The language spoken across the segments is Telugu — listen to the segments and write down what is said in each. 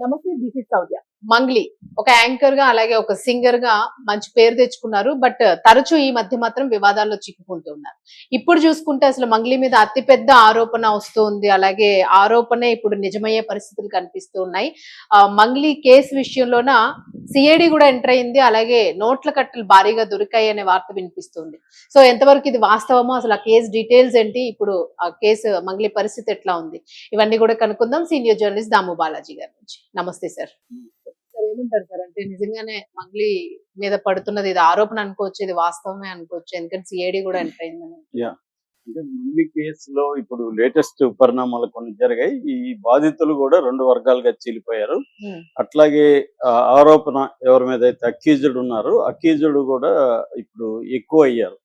నమస్తే, దిస్ ఇస్ సౌజన్య. మంగ్లీ ఒక యాంకర్ గా అలాగే ఒక సింగర్ గా మంచి పేరు తెచ్చుకున్నారు. బట్ తరచూ ఈ మధ్య మాత్రం వివాదాల్లో చిక్కుకుంటూ ఉన్నారు. ఇప్పుడు చూసుకుంటే అసలు మంగ్లీ మీద అతిపెద్ద ఆరోపణ వస్తూ ఉంది. అలాగే ఆరోపణే ఇప్పుడు నిజమయ్యే పరిస్థితులు కనిపిస్తూ ఉన్నాయి. మంగ్లీ కేసు విషయంలోన సిఐడి కూడా ఎంటర్ అయింది. అలాగే నోట్ల కట్టలు భారీగా దొరికాయి అనే వార్త వినిపిస్తుంది. సో ఎంతవరకు ఇది వాస్తవమో, అసలు ఆ కేసు డీటెయిల్స్ ఏంటి, ఇప్పుడు ఆ కేసు మంగ్లీ పరిస్థితి ఎట్లా ఉంది, ఇవన్నీ కూడా కనుక్కుందాం సీనియర్ జర్నలిస్ట్ దాము బాలాజీ గారి నుంచి. నమస్తే సార్. సార్ ఏమంటారు సార్, అంటే నిజంగానే మంగ్లీ మీద పడుతున్నది ఇది ఆరోపణ అనుకోవచ్చు, ఇది వాస్తవమే అనుకోవచ్చు, ఎందుకంటే సిఐడి కూడా ఎంటర్ అయిందని. యా అంటే మంగ్లీ కేసులో ఇప్పుడు లేటెస్ట్ పరిణామాలు కొన్ని జరిగాయి. ఈ బాధితులు కూడా రెండు వర్గాలుగా చీలిపోయారు. అట్లాగే ఆరోపణ ఎవరి మీద అయితే అక్యూజ్డ్ ఉన్నారో అక్యూజ్డ్ కూడా ఇప్పుడు ఎక్కువ అయ్యారు.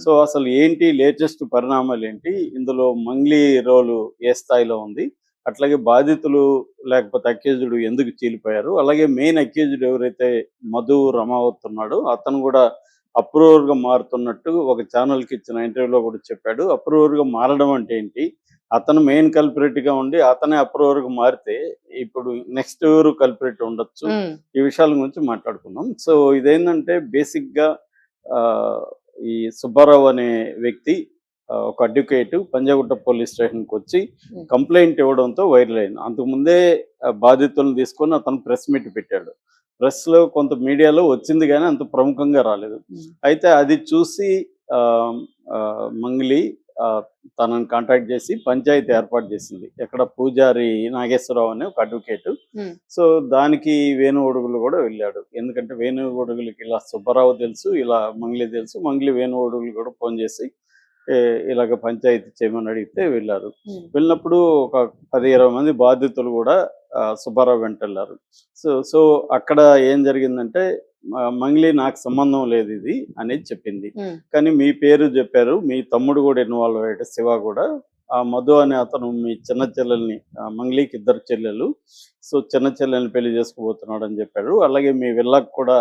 సో అసలు ఏంటి లేటెస్ట్ పరిణామాలు ఏంటి, ఇందులో మంగ్లీ రోలు ఏ స్థాయిలో ఉంది, అట్లాగే బాధితులు లేకపోతే అక్యూజ్డ్ ఎందుకు చీలిపోయారు, అలాగే మెయిన్ అక్యూజ్డ్ ఎవరైతే మధు రమావత్ ఉన్నాడో అతను కూడా అప్రూవర్ గా మారుతున్నట్టు ఒక ఛానల్కి ఇచ్చిన ఇంటర్వ్యూలో కూడా చెప్పాడు. అప్రూవర్ గా మారడం అంటే ఏంటి, అతను మెయిన్ కల్పరేట్ గా ఉండి అతనే అప్రూవర్ గా మారితే ఇప్పుడు నెక్స్ట్ ఎవరు కల్పరేట్ ఉండొచ్చు, ఈ విషయాల గురించి మాట్లాడుకుందాం. సో ఇదేంటంటే బేసిక్ గా ఈ సుబ్బారావు అనే వ్యక్తి ఒక అడ్వకేట్ పంజాగుట్ట పోలీస్ స్టేషన్కి వచ్చి కంప్లైంట్ ఇవ్వడంతో వైరల్ అయింది. అంతకుముందే బాధితులను తీసుకొని అతను ప్రెస్ మీట్ పెట్టాడు. ప్రెస్ లో కొంత మీడియాలో వచ్చింది కానీ అంత ప్రముఖంగా రాలేదు. అయితే అది చూసి మంగ్లీ తనని కాంటాక్ట్ చేసి పంచాయతీ ఏర్పాటు చేసింది. ఎక్కడ పూజారి నాగేశ్వరరావు అనే ఒక అడ్వకేట్. సో దానికి వేణుగొడుగులు కూడా వెళ్ళాడు. ఎందుకంటే వేణుగొడుగులకి ఇలా సుబ్బారావు తెలుసు, ఇలా మంగ్లీ తెలుసు. మంగ్లీ వేణుగొడుగులు కూడా ఫోన్ చేసి ఇలాగ పంచాయతీ చేయమని అడిగితే వెళ్ళారు. వెళ్ళినప్పుడు ఒక 10-20 మంది బాధితులు కూడా సుబ్బారావు వెంట వెళ్ళారు. సో అక్కడ ఏం జరిగిందంటే మంగ్లీ నాకు సంబంధం లేదు ఇది అనేది చెప్పింది. కానీ మీ పేరు చెప్పారు, మీ తమ్ముడు కూడా ఇన్వాల్వ్ అయ్యాడు, శివ కూడా. ఆ మధు అనే అతను మీ చిన్న చెల్లెల్ని, మంగ్లీకి 2 చెల్లెలు, సో చిన్న చెల్లెల్ని పెళ్లి చేసుకోబోతున్నాడు అని చెప్పారు. అలాగే మీ విల్లాకు కూడా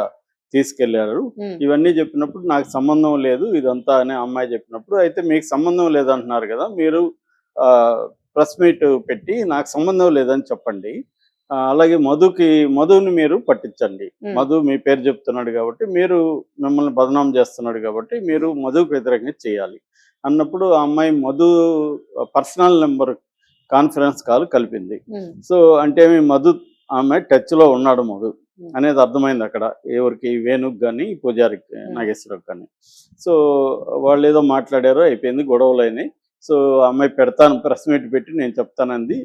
తీసుకెళ్లారు. ఇవన్నీ చెప్పినప్పుడు నాకు సంబంధం లేదు ఇదంతా అనే అమ్మాయి చెప్పినప్పుడు, అయితే మీకు సంబంధం లేదంటున్నారు కదా, మీరు ప్రెస్ మీట్ పెట్టి నాకు సంబంధం లేదని చెప్పండి, అలాగే మధుని మీరు పట్టించండి, మధు మీ పేరు చెప్తున్నాడు కాబట్టి, మీరు మిమ్మల్ని బదనాం చేస్తున్నాడు కాబట్టి మీరు మధుకు వ్యతిరేకంగా చేయాలి అన్నప్పుడు ఆ అమ్మాయి Madhu personal number conference call కలిపింది. సో అంటే మధు ఆమె టచ్ లో ఉన్నాడు మధు అనేది అర్థమైంది అక్కడ, ఎవరికి వేణుకు కానీ పూజారికి నాగేశ్వరకు కానీ. సో వాళ్ళు ఏదో మాట్లాడారో అయిపోయింది, గొడవలు అయినాయి. సో అమ్మాయి పెడతాను ప్రెస్ మీట్ పెట్టి నేను చెప్తానంది.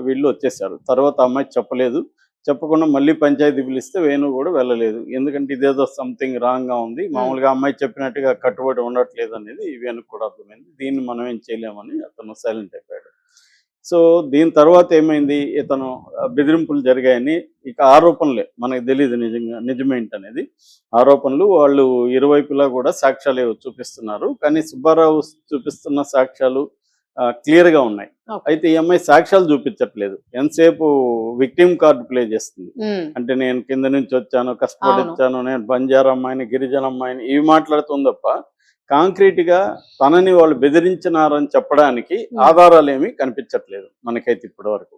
వీళ్ళు వచ్చేసారు. తర్వాత అమ్మాయి చెప్పలేదు, చెప్పకుండా మళ్ళీ పంచాయతీ పిలిస్తే వేణు కూడా వెళ్ళలేదు. ఎందుకంటే ఇదేదో సంథింగ్ రాంగ్గా ఉంది, మామూలుగా అమ్మాయి చెప్పినట్టుగా కట్టుబడి ఉండట్లేదు అనేది వేణుకు కూడా అర్థమైంది. దీన్ని మనం ఏం చేయలేమని అతను సైలెంట్ అయిపోయాడు. సో దీని తర్వాత ఏమైంది, ఇతను బెదిరింపులు జరిగాయని ఇక ఆరోపణలే, మనకు తెలియదు నిజమేంటనేది. ఆరోపణలు వాళ్ళు ఇరువైపులా కూడా సాక్ష్యాలు చూపిస్తున్నారు. కానీ సుబ్బారావు చూపిస్తున్న సాక్ష్యాలు క్లియర్గా ఉన్నాయి. అయితే ఈ అమ్మాయి సాక్ష్యాలు చూపించట్లేదు, ఎంతసేపు విక్టిమ్ కార్డు ప్లే చేస్తుంది. అంటే నేను కింద నుంచి వచ్చాను, కష్టపడి వచ్చాను, నేను బంజారా అమ్మాయిని, గిరిజన అమ్మాయిని, ఇవి మాట్లాడుతుంది తప్ప కాంక్రీట్ గా తనని వాళ్ళు బెదిరించినారని చెప్పడానికి ఆధారాలు ఏమీ కనిపించట్లేదు మనకైతే ఇప్పటి వరకు.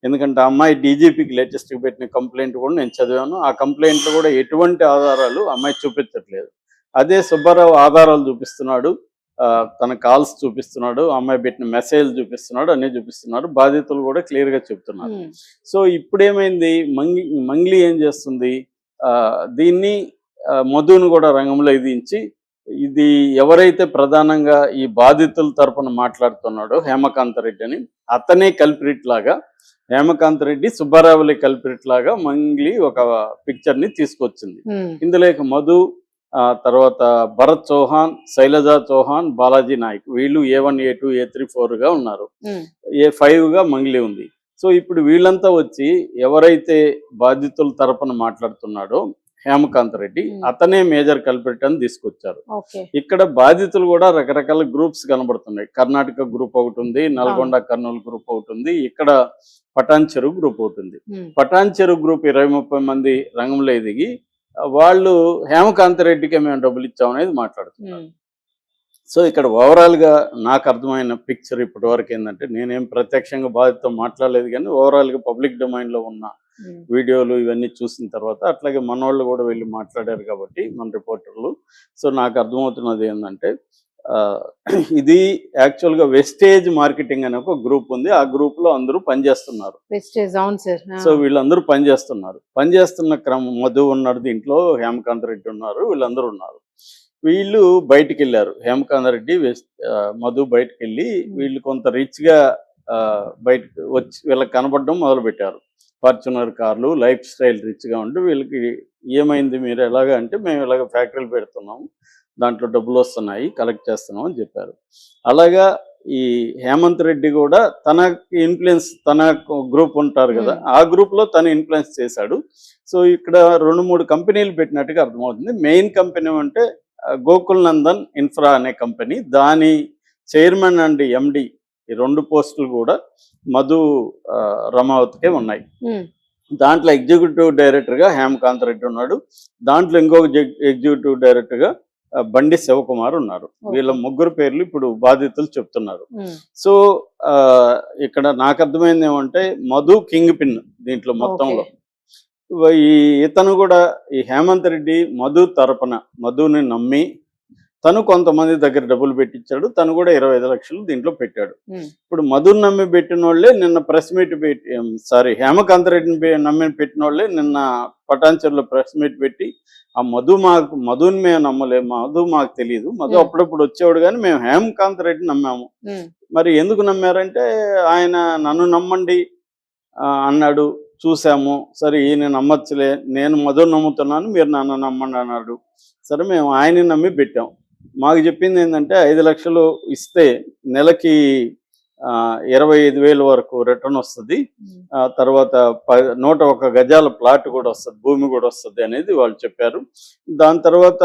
ఎందుకంటే ఆ అమ్మాయి డీజీపీకి లేటెస్ట్ గా పెట్టిన కంప్లైంట్ కూడా నేను చదివాను. ఆ కంప్లైంట్ లో కూడా ఎటువంటి ఆధారాలు అమ్మాయి చూపించట్లేదు. అదే సుబ్బారావు ఆధారాలు చూపిస్తున్నాడు, తన కాల్స్ చూపిస్తున్నాడు, అమ్మాయి పెట్టిన మెసేజ్ చూపిస్తున్నాడు, అన్ని చూపిస్తున్నాడు. బాధితులు కూడా క్లియర్ గా చెప్తున్నారు. సో ఇప్పుడేమైంది, మంగ్లీ ఏం చేస్తుంది, దీన్ని మధును కూడా రంగంలో దించి, ఇది ఎవరైతే ప్రధానంగా ఈ బాధితుల తరపున మాట్లాడుతున్నాడో హేమకాంత్ రెడ్డి అని, అతనే కల్ప్రిట్ లాగా, హేమకాంత్ రెడ్డి సుబ్బారావులే కల్ప్రిట్ లాగా మంగ్లీ ఒక పిక్చర్ ని తీసుకొచ్చింది. ఇందులో మధు, తర్వాత భరత్ చౌహాన్, శైలజా చౌహాన్, బాలాజీ నాయక్, వీళ్ళు A1, A2, A3, 4 గా ఉన్నారు. A5 గా మంగ్లీ ఉంది. సో ఇప్పుడు వీళ్ళంతా వచ్చి ఎవరైతే బాధితుల తరపున మాట్లాడుతున్నాడో హేమకాంత్ రెడ్డి, అతనే మేజర్ కల్ప్రిట్ అని తీసుకొచ్చారు. ఇక్కడ బాధితులు కూడా రకరకాల గ్రూప్స్ కనబడుతున్నాయి. కర్ణాటక గ్రూప్ ఒకటి ఉంది, నల్గొండ కర్నూలు గ్రూప్ ఒకటి ఉంది, ఇక్కడ పటాన్ చెరువు గ్రూప్ ఒకటి ఉంది. పటాన్ చెరువు గ్రూప్ 20-30 మంది రంగంలో దిగి వాళ్ళు హేమకాంత్ రెడ్డికి మేము డబ్బులు ఇచ్చామనేది మాట్లాడుతున్నారు. సో ఇక్కడ ఓవరాల్గా నాకు అర్థమైన పిక్చర్ ఇప్పటి వరకు ఏంటంటే, నేనేం ప్రత్యక్షంగా బాధితులతో మాట్లాడలేదు కానీ ఓవరాల్గా పబ్లిక్ డొమైన్లో ఉన్న వీడియోలు ఇవన్నీ చూసిన తర్వాత, అట్లాగే మనోళ్ళు కూడా వెళ్ళి మాట్లాడారు కాబట్టి మన రిపోర్టర్లు. సో నాకు అర్థమవుతున్నది ఏంటంటే, ఇది యాక్చువల్గా వెస్టేజ్ మార్కెటింగ్ అనే ఒక గ్రూప్ ఉంది. ఆ గ్రూప్లో అందరూ పనిచేస్తున్నారు. అవును సార్. సో వీళ్ళందరూ పనిచేస్తున్న క్రమం మధు ఉన్నాడు దీంట్లో, హేమకాంత్ రెడ్డి ఉన్నారు, వీళ్ళందరూ ఉన్నారు. వీళ్ళు బయటికి వెళ్ళారు, హేమకాంత్ రెడ్డి మధు బయటికి వెళ్ళి వీళ్ళు కొంత రిచ్గా బయటకు వచ్చి వీళ్ళకి కనపడడం మొదలుపెట్టారు. ఫార్చునర్ కార్లు, లైఫ్ స్టైల్ రిచ్గా ఉండి వీళ్ళకి ఏమైంది మీరు ఎలాగ అంటే, మేము ఇలాగ ఫ్యాక్టరీలు పెడుతున్నాము, దాంట్లో డబ్బులు వస్తున్నాయి, కలెక్ట్ చేస్తున్నాం అని చెప్పారు. అలాగా ఈ హేమంత్ రెడ్డి కూడా తనకి ఇన్ఫ్లుయెన్స్, తన గ్రూప్ ఉంటారు కదా, ఆ గ్రూప్లో తను ఇన్ఫ్లుయెన్స్ చేశాడు. సో ఇక్కడ 2-3 కంపెనీలు పెట్టినట్టుగా అర్థమవుతుంది. మెయిన్ కంపెనీ అంటే గోకుల్ నందన్ ఇన్ఫ్రా అనే కంపెనీ, దాని చైర్మన్ అండ్ ఎండి ఈ 2 పోస్టులు కూడా మధు రమావత్కే ఉన్నాయి. దాంట్లో ఎగ్జిక్యూటివ్ డైరెక్టర్గా హేమకాంత్ రెడ్డి ఉన్నాడు, దాంట్లో ఇంకొక ఎగ్జిక్యూటివ్ డైరెక్టర్గా బండి శివకుమార్ ఉన్నారు. వీళ్ళ ముగ్గురు పేర్లు ఇప్పుడు బాధితులు చెప్తున్నారు. సో ఇక్కడ నాకు అర్థమైంది ఏమంటే, మధు కింగ్ పిన్ దీంట్లో మొత్తంలో. ఇతను కూడా ఈ హేమంత్ రెడ్డి మధు తరపున మధుని నమ్మి తను కొంతమంది దగ్గర డబ్బులు పెట్టించాడు. తను కూడా 25 లక్షలు దీంట్లో పెట్టాడు. ఇప్పుడు మధుని నమ్మి పెట్టిన వాళ్ళే నిన్న ప్రెస్ మీట్ పెట్టి, హేమకాంత్ రెడ్డిని నమ్మి పెట్టిన వాళ్ళే నిన్న పటాన్చెరులో ప్రెస్ మీట్ పెట్టి, ఆ మధుని మేము నమ్మలేము, మధు మాకు తెలియదు, మధు అప్పుడప్పుడు వచ్చేవాడు కానీ మేము హేమకాంత్ రెడ్డిని నమ్మాము. మరి ఎందుకు నమ్మారంటే, ఆయన నన్ను నమ్మండి అన్నాడు, చూసాము, సరే ఈయన నమ్మచ్చులే, నేను మధుని నమ్ముతున్నాను, మీరు నన్ను నమ్మండి అన్నాడు. సరే మేము ఆయన్ని నమ్మి పెట్టాం. మాకు చెప్పింది ఏంటంటే, 5 లక్షలు ఇస్తే నెలకి 25,000 వరకు రిటర్న్ వస్తుంది, తర్వాత 101 గజాల ప్లాట్ కూడా వస్తుంది, భూమి కూడా వస్తుంది అనేది వాళ్ళు చెప్పారు. దాని తర్వాత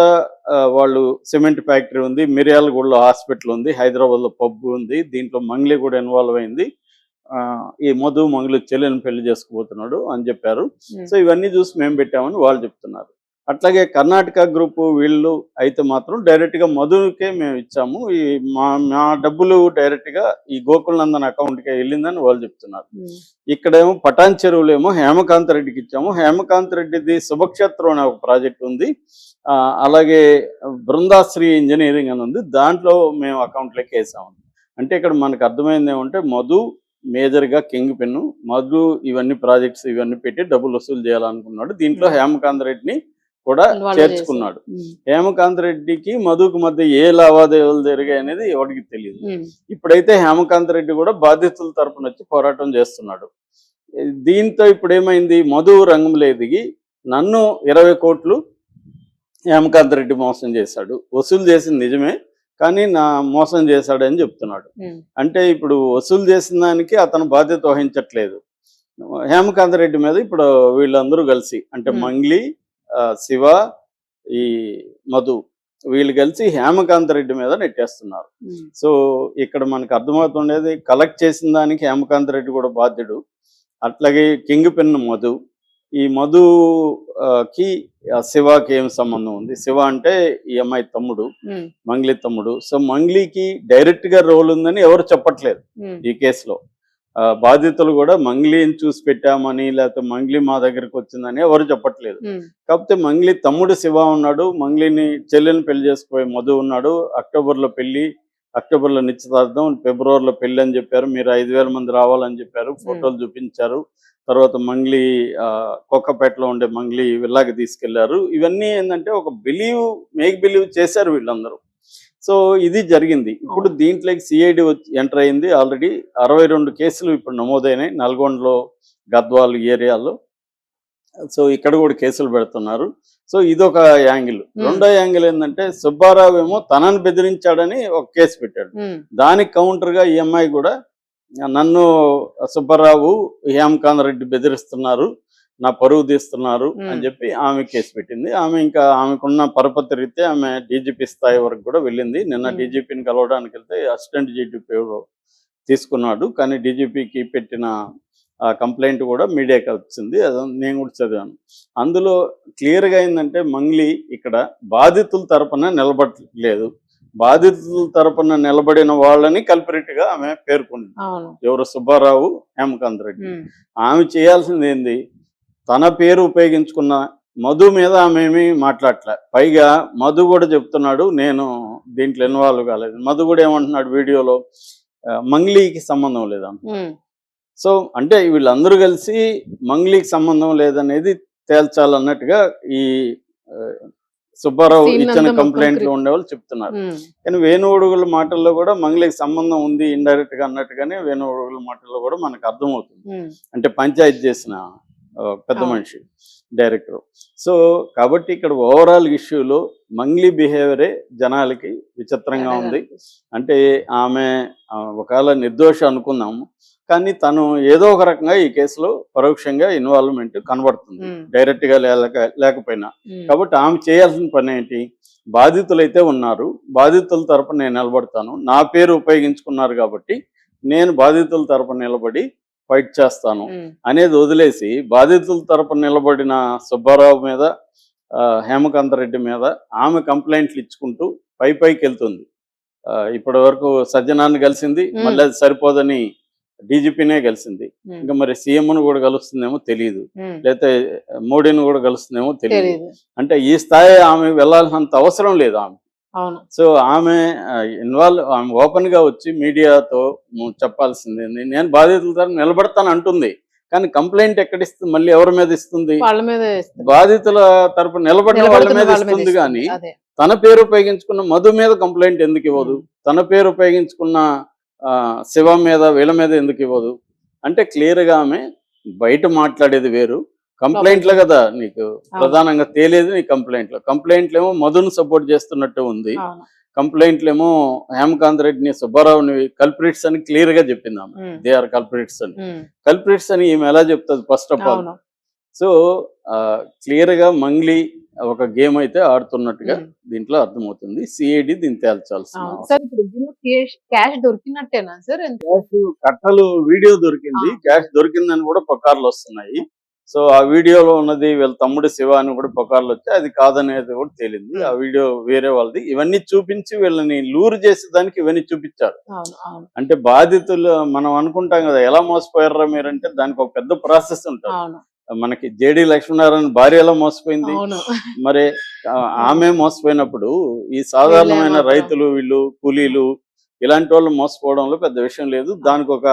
వాళ్ళు సిమెంట్ ఫ్యాక్టరీ ఉంది, మిర్యాలగూడలో హాస్పిటల్ ఉంది, హైదరాబాద్లో పబ్ ఉంది, దీంట్లో మంగ్లీ కూడా ఇన్వాల్వ్ అయింది, ఈ మధు మంగ్లీ చెల్లెని పెళ్లి చేసుకుపోతున్నాడు అని చెప్పారు. సో ఇవన్నీ చూసి మేము పెట్టామని వాళ్ళు చెప్తున్నారు. అట్లాగే కర్ణాటక గ్రూప్ వీళ్ళు అయితే మాత్రం డైరెక్ట్గా మధుకే మేము ఇచ్చాము, ఈ మా డబ్బులు డైరెక్ట్గా ఈ గోకుల్ నందన్ అకౌంట్కే వెళ్ళిందని వాళ్ళు చెప్తున్నారు. ఇక్కడేమో పటాన్ చెరువులో ఏమో హేమకాంత్ రెడ్డికి ఇచ్చాము. హేమకాంత్ రెడ్డిది శుభక్షేత్రం అనే ఒక ప్రాజెక్ట్ ఉంది, అలాగే బృందాశ్రీ ఇంజనీరింగ్ అని ఉంది, దాంట్లో మేము అకౌంట్లోకి వేసాము. అంటే ఇక్కడ మనకు అర్థమైంది ఏమంటే, మధు మేజర్గా కింగ్ పెన్ను, మధు ఇవన్నీ ప్రాజెక్ట్స్ ఇవన్నీ పెట్టి డబ్బులు వసూలు చేయాలనుకున్నాడు. దీంట్లో హేమకాంత్ రెడ్డిని కూడా చేర్చుకున్నాడు. హేమకాంత్ రెడ్డికి మధుకు మధ్య ఏ లావాదేవీలు జరిగాయి అనేది ఎవరికి తెలియదు. ఇప్పుడైతే హేమకాంత్ రెడ్డి కూడా బాధితుల తరపున వచ్చి పోరాటం చేస్తున్నాడు. దీంతో ఇప్పుడు ఏమైంది, మధు రంగంలో ఎదిగి నన్ను 20 కోట్లు హేమకాంత్ రెడ్డి మోసం చేశాడు, వసూలు చేసింది నిజమే కానీ నా మోసం చేశాడని చెప్తున్నాడు. అంటే ఇప్పుడు వసూలు చేసిన దానికి అతను బాధ్యత వహించట్లేదు. హేమకాంత్ రెడ్డి మీద ఇప్పుడు వీళ్ళందరూ కలిసి, అంటే మంగ్లీ, శివ, ఈ మధు, వీళ్ళు కలిసి హేమకాంత్ రెడ్డి మీద నెట్టేస్తున్నారు. సో ఇక్కడ మనకు అర్థమవుతుండేది, కలెక్ట్ చేసిన దానికి హేమకాంత్ రెడ్డి కూడా బాధ్యుడు. అట్లాగే కింగ్ పెన్ మధు, ఈ మధుకి శివకి ఏం సంబంధం ఉంది? శివ అంటే ఈ అమ్మాయి తమ్ముడు, మంగ్లీ తమ్ముడు. సో మంగ్లీకి డైరెక్ట్ గా రోల్ ఉందని ఎవరు చెప్పట్లేదు ఈ కేసులో. బాధితులు కూడా మంగ్లీని చూసి పెట్టామని, లేకపోతే మంగ్లీ మా దగ్గరికి వచ్చిందని ఎవరు చెప్పట్లేదు. కాకపోతే మంగ్లీ తమ్ముడు శివ ఉన్నాడు, మంగ్లీని చెల్లెని పెళ్లి చేసుకుపోయి మధు ఉన్నాడు. అక్టోబర్లో నిశ్చితార్థం, ఫిబ్రవరిలో పెళ్లి అని చెప్పారు. మీరు 5,000 మంది రావాలని చెప్పారు, ఫోటోలు చూపించారు. తర్వాత మంగ్లీ కొక్కపేటలో ఉండే మంగ్లీ విల్లాకి తీసుకెళ్లారు. ఇవన్నీ ఏంటంటే ఒక మేక్ బిలీవ్ చేశారు వీళ్ళందరూ. సో ఇది జరిగింది. ఇప్పుడు దీంట్లోకి సిఐడి ఎంటర్ అయింది. ఆల్రెడీ 62 కేసులు ఇప్పుడు నమోదైనాయి నల్గొండలో, గద్వాల్ ఏరియాలో. సో ఇక్కడ కూడా కేసులు పెడుతున్నారు. సో ఇదొక యాంగిల్. రెండో యాంగిల్ ఏంటంటే, సుబ్బారావు ఏమో తనని బెదిరించాడని ఒక కేసు పెట్టాడు. దానికి కౌంటర్ గా ఈ అమ్మాయి కూడా, నన్ను సుబ్బారావు, హేమకాంత్ రెడ్డి బెదిరిస్తున్నారు, నా పరువు తీస్తున్నారు అని చెప్పి ఆమె కేసు పెట్టింది. ఆమెకున్న పరపతి రీత్యా ఆమె డీజీపీ స్థాయి వరకు కూడా వెళ్ళింది. నిన్న డీజీపీని కలవడానికి వెళ్తే అసిస్టెంట్ డీజీపీ తీసుకున్నాడు, కానీ డీజీపీకి పెట్టిన కంప్లైంట్ కూడా మీడియాకి వచ్చింది, అది నేను కూడా చదివాను. అందులో క్లియర్గా ఏంటంటే, మంగ్లీ ఇక్కడ బాధితుల తరపున నిలబడలేదు, బాధితుల తరపున నిలబడిన వాళ్ళని కల్పరిట్ గా ఆమె పేర్కొంది. అవును. ఎవరు? సుబ్బారావు, హేమకాంత్ రెడ్డి. ఉమ్, ఆమె చేయాల్సింది ఏంది? తన పేరు ఉపయోగించుకున్న మధు మీద ఆమె ఏమీ మాట్లాడలే. పైగా మధు కూడా చెప్తున్నాడు నేను దీంట్లో ఇన్వాల్వ్ కాలేదు. మధు కూడా ఏమంటున్నాడు వీడియోలో, మంగ్లీకి సంబంధం లేదంట. ఉమ్, సో అంటే వీళ్ళందరూ కలిసి మంగ్లీకి సంబంధం లేదనేది తేల్చాలన్నట్టుగా ఈ ఆ, సుబ్బారావు Scene ఇచ్చిన అంతా మొత్తం కంప్లైంట్ లో ఉండేవాళ్ళు చెప్తున్నారు. ఉమ్, కానీ వేణుగోడుగుల మాటల్లో కూడా మంగ్లీకి సంబంధం ఉంది ఇండైరెక్ట్ గా అన్నట్టుగానే వేణుగోడుగుల మాటల్లో కూడా మనకు అర్థమవుతుంది. ఉమ్, అంటే పంచాయతీ చేసిన పెద్ద అవును. మనిషి డైరెక్టర్. సో కాబట్టి ఇక్కడ ఓవరాల్ ఇష్యూలో మంగ్లీ బిహేవియరే జనాలకి విచిత్రంగా ఉంది. అంటే ఆమె ఒకవేళ నిర్దోష అనుకుందాము, కానీ తను ఏదో ఒక రకంగా ఈ కేసులో పరోక్షంగా ఇన్వాల్వ్మెంట్ కనబడుతుంది, ఉమ్, డైరెక్ట్ గా లేకపోయినా. ఉమ్, కాబట్టి ఆమె చేయాల్సిన పని ఏంటి? బాధితులైతే ఉన్నారు, బాధితుల తరపున నేను నిలబడతాను, నా పేరు ఉపయోగించుకున్నారు కాబట్టి నేను బాధితుల తరపున నిలబడి ఫైట్ చేస్తాను ఉమ్, అనేది వదిలేసి, బాధితుల తరపున నిలబడిన సుబ్బారావు మీద, హేమకాంత్ రెడ్డి మీద ఆమె కంప్లైంట్లు ఇచ్చుకుంటూ పైకి వెళ్తుంది. ఇప్పటి వరకు సజ్జనాన్ని కలిసింది, మళ్ళీ అది సరిపోదని డీజీపీనే కలిసింది. ఉమ్, ఇంకా మరి సీఎంను కూడా కలుస్తుందేమో తెలియదు, ఉమ్, లేకపోతే మోడీని కూడా కలుస్తుందేమో తెలియదు. తెలీదు. అంటే ఈ స్థాయి ఆమె వెళ్ళాల్సినంత అవసరం లేదు ఆమె. అవును. సో ఆమె ఆమె ఓపెన్ గా వచ్చి మీడియాతో చెప్పాల్సింది ఏంది? నేను బాధితుల తరపున నిలబడతాను అంటుంది, కానీ కంప్లైంట్ ఎక్కడ ఇస్తుంది? మళ్ళీ ఎవరి మీద ఇస్తుంది? వాళ్ళ మీద ఇస్తుంది. బాధితుల తరపున నిలబడిన వాళ్ళ నిలబడుతున్న మీద వాళ్ళ మీద ఇస్తుంది, ఇస్తుంది. కానీ అదే. తన పేరు ఉపయోగించుకున్న మధు మీద కంప్లైంట్ ఎందుకు ఇవ్వదు? తన పేరు ఉపయోగించుకున్న శివ మీద, వీళ్ళ మీద ఎందుకు ఇవ్వదు? అంటే క్లియర్ గా ఆమె బయట మాట్లాడేది వేరు, కంప్లైంట్లు కదా నీకు ప్రధానంగా తేలేది. నీ కంప్లైంట్లు ఏమో మధును సపోర్ట్ చేస్తున్నట్టు ఉంది, అవును. కంప్లైంట్లు ఏమో హేమకాంత్ రెడ్డిని, సుబ్బారావుని కల్ప్రిట్స్ అని క్లియర్ గా చెప్పింది ఆమె. ఉమ్, దే ఆర్ కల్ప్రిట్స్ అని. ఉమ్, కల్ప్రిట్స్ అని ఈమె ఎలా చెప్తుంది ఫస్ట్ ఆఫ్ ఆల్? అవును. సో క్లియర్ గా మంగ్లీ ఒక గేమ్ అయితే ఆడుతున్నట్టుగా ఉమ్, దీంట్లో అర్థమవుతుంది. సిఐడి దీన్ని తేల్చాల్సిన అవును. అవసరం. సార్ ఇప్పుడు ఇందులో క్యాష్ దొరికినట్టేనా సార్? క్యాష్ కట్టలు వీడియో దొరికింది, క్యాష్ దొరికిందని కూడా పుకార్లు వస్తున్నాయి. సో ఆ వీడియోలో ఉన్నది వీళ్ళ తమ్ముడు శివ అని కూడా పుకార్లు వచ్చాయి, అది కాదనేది కూడా తేలింది. ఆ వీడియో వేరే వాళ్ళది. ఇవన్నీ చూపించి వీళ్ళని లూరు చేసేదానికి ఇవన్నీ చూపించారు. అవును. అవును. అంటే బాధితులు మనం అనుకుంటాం కదా ఎలా మోసపోయారా మీరంటే, దానికి ఒక పెద్ద ప్రాసెస్ ఉంటుంది. అవును. మనకి జేడి లక్ష్మీనారాయణ భార్య ఎలా మోసపోయింది, అవును. మరి ఆమె మోసపోయినప్పుడు ఈ సాధారణమైన వీళ్ళే రైతులు, వీళ్ళు కూలీలు, ఇలాంటి వాళ్ళు మోసపోవడంలో పెద్ద విషయం లేదు. దానికి ఒక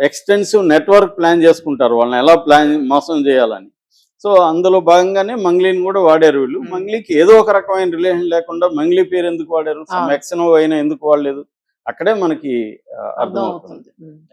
ఎక్స్టెన్సివ్ నెట్వర్క్ ప్లాన్ చేసుకుంటారు వాళ్ళని ఎలా మోసం చేయాలని. సో అందులో భాగంగానే మంగ్లీని కూడా వాడారు వీళ్ళు. మంగ్లీకి ఏదో ఒక రకమైన రిలేషన్ లేకుండా మంగ్లీ పేరు ఎందుకు వాడారు, ఎక్సనో అయినా ఎందుకు వాడలేదు, అక్కడే మనకి అర్థమవుతుంది. అర్థమవుతుంది.